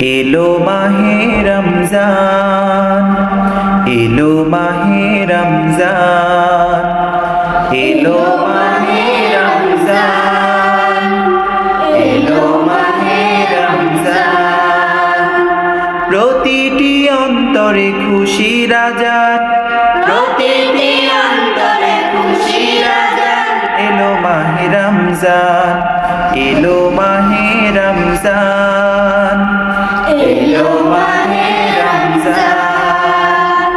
এলো মাহে রমজান, এলো মাহে রমজান, এলো মাহে রমজান, এলো মাহে রমজান। প্রতিটি অন্তরে খুশি রাজান, প্রতিটি অন্তরে খুশি রাজান। এলো মাহে রমজান, এলো মাহে রমজান, এলো মাহে রমজান,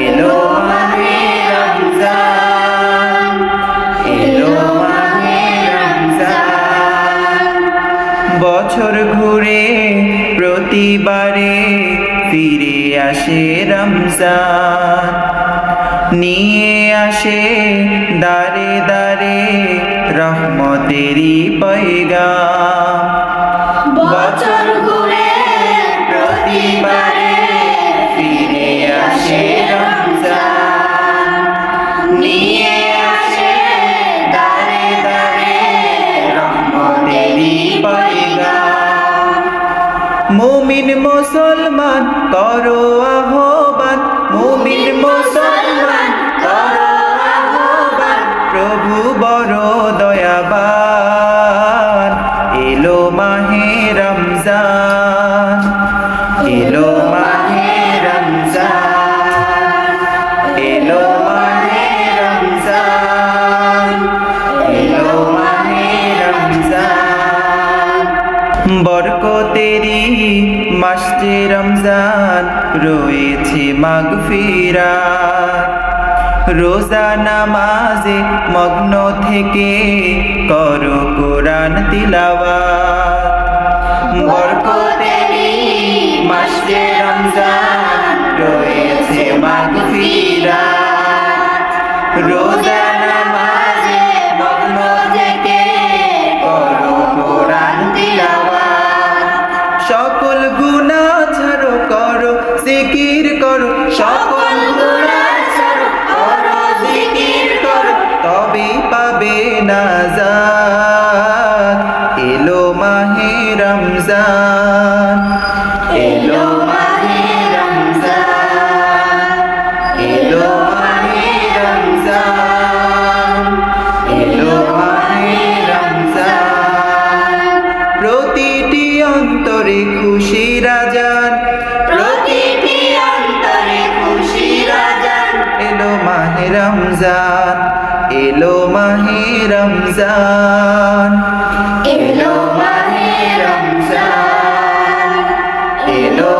এলো মাহে রমজান, এলো মাহে রমজান। বছর ঘুরে প্রতিবারে ফিরে আসে রমজান, নিয়ে আসে দারে দারে রহমতেরই পয়গাম। বছর ঘুরে প্রতিবারে ফিরে আসে রমজান, নিয়ে আসে দারে দারে রহমতেরই পয়গাম। মুমিন মুসলমান করো আহ্বান, মুমিন মুসলমান করো আহ্বান, প্রভু বড় দয়াবান। এলো মাহে রমজান, এলো মাহে রমজান, এলো মাহে রমজান, এলো মাহে রমজান। বরকতেরি মাসে রমজান রয়েছে মাগফিরাত, রোজা নামাজে মগ্ন থেকে করো কোরআন তিলাওয়াত। বরকতেরি মাসে রমজান রয়েছে মাগফিরাত, রোজা নামাজে মগ্ন থেকে করো কোরআন তিলাওয়াত। সকল গুনাহ ছাড়ো করো জিকির করো, সকল গুনাহ ছাড়ো করো জিকির করো, তবে পাবে নাজাত। এলো মাহে রমজান, এলো মাহে রমজান, এলো মাহে রমজান, এলো মাহে রমজান। প্রতিটি অন্তরে খুশি রাজান, প্রতিটি অন্তরে খুশি রাজান। এলো মাহে রমজান, এলো মাহে রমজান, এলো মাহে রমজান, এলো